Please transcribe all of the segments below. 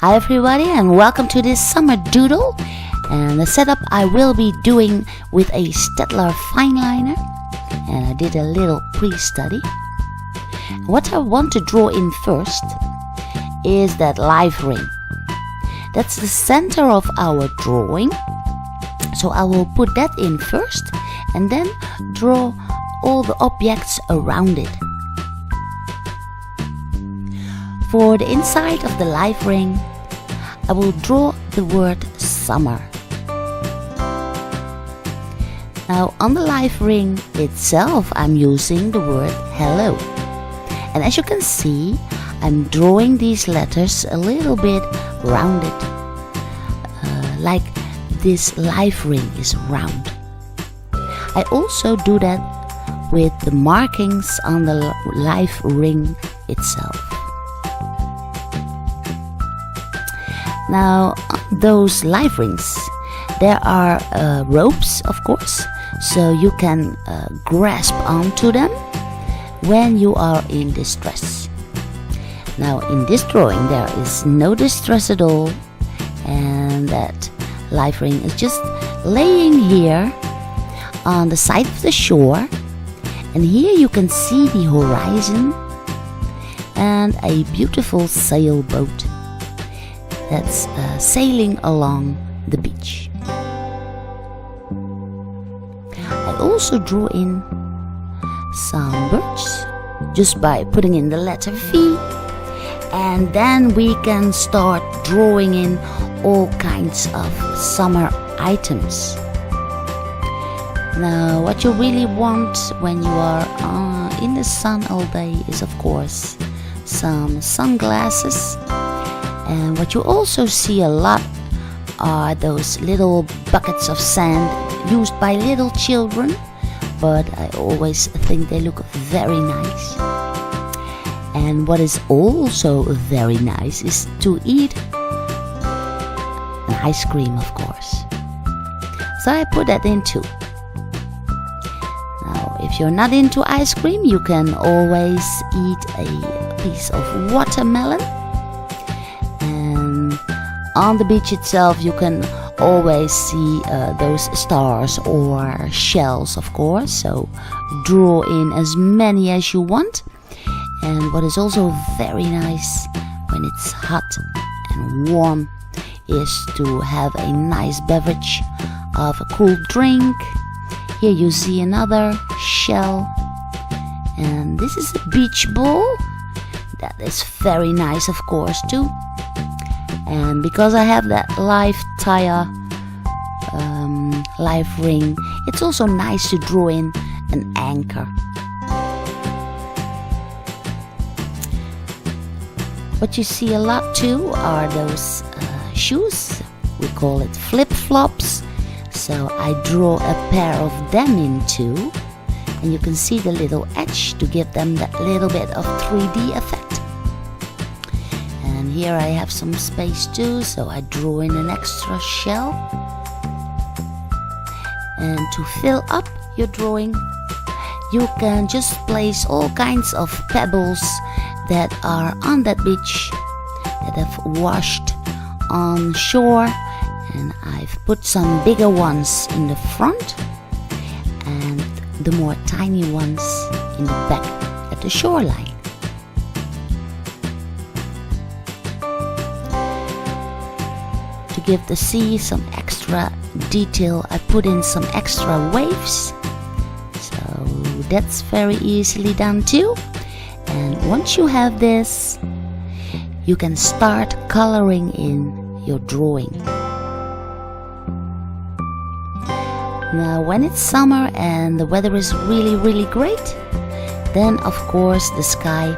Hi everybody and welcome to this Summer Doodle, and the setup I will be doing with a Staedtler fine liner, and I did a little pre-study. What I want to draw in first is that live ring. That's the center of our drawing, so I will put that in first and then draw all the objects around it. For the inside of the live ring, I will draw the word summer. Now on the live ring itself, I'm using the word hello. And as you can see, I'm drawing these letters a little bit rounded, like this live ring is round. I also do that with the markings on the live ring itself. Now on those live rings there are ropes, of course, so you can grasp onto them when you are in distress. Now in this drawing there is no distress at all, and that live ring is just laying here on the side of the shore, and here you can see the horizon and a beautiful sailboat that's sailing along the beach. I also drew in some birds just by putting in the letter V, and then we can start drawing in all kinds of summer items. Now what you really want when you are in the sun all day is of course some sunglasses. And what you also see a lot are those little buckets of sand used by little children, but I always think they look very nice. And what is also very nice is to eat an ice cream, of course. So I put that in too. Now if you're not into ice cream, you can always eat a piece of watermelon. On the beach itself you can always see those stars or shells, of course, so draw in as many as you want. And what is also very nice when it's hot and warm is to have a nice beverage of a cool drink. Here you see another shell, and this is a beach ball. That is very nice, of course, too. And because I have that live tire live ring, it's also nice to draw in an anchor. What you see a lot too are those shoes. We call it flip-flops. So I draw a pair of them in too. And you can see the little edge to give them that little bit of 3D effect. And here I have some space too, so I draw in an extra shell. And to fill up your drawing, you can just place all kinds of pebbles that are on that beach, that have washed on shore. And I've put some bigger ones in the front and the more tiny ones in the back at the shoreline. To give the sea some extra detail, I put in some extra waves, so that's very easily done too. And once you have this, you can start coloring in your drawing. Now when it's summer and the weather is really great, then of course the sky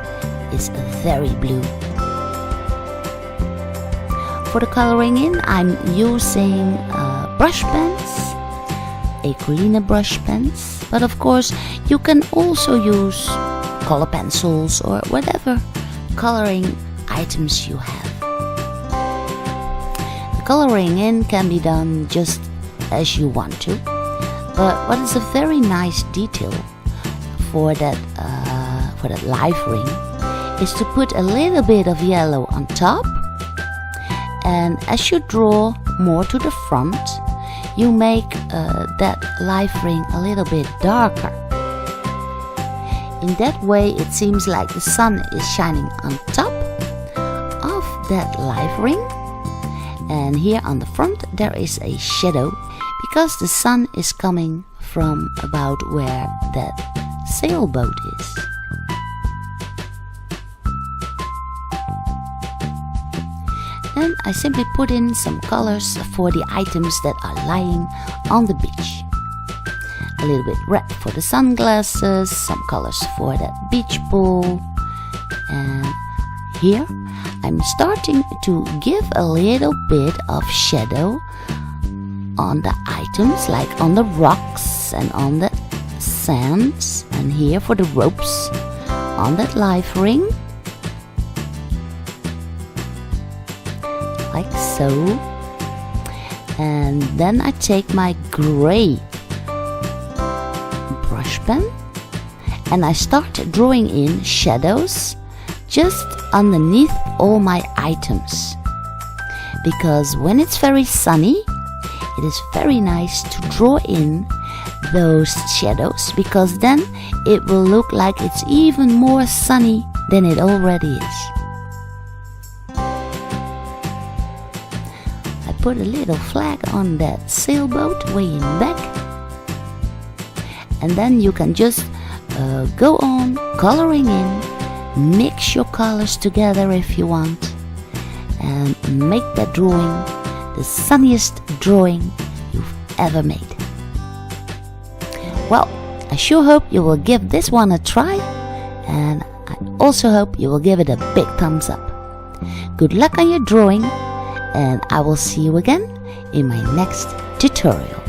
is very blue. For the coloring in, I'm using brush pens, acrylic brush pens, but of course you can also use color pencils or whatever coloring items you have. The coloring in can be done just as you want to, but what is a very nice detail for that live ring is to put a little bit of yellow on top And as you draw more to the front, you make that life ring a little bit darker. In that way it seems like the sun is shining on top of that life ring, and here on the front there is a shadow because the sun is coming from about where that sailboat is. Then I simply put in some colors for the items that are lying on the beach. A little bit red for the sunglasses, some colors for that beach ball. And here I'm starting to give a little bit of shadow on the items, like on the rocks and on the sands. And here for the ropes on that life ring. Like so. And then I take my gray brush pen and I start drawing in shadows just underneath all my items, because when it's very sunny it is very nice to draw in those shadows, because then it will look like it's even more sunny than it already is. I put a little flag on that sailboat way in back. And then you can just go on coloring in, mix your colors together if you want, and make that drawing the sunniest drawing you've ever made. Well, I sure hope you will give this one a try, and I also hope you will give it a big thumbs up. Good luck on your drawing, and I will see you again in my next tutorial.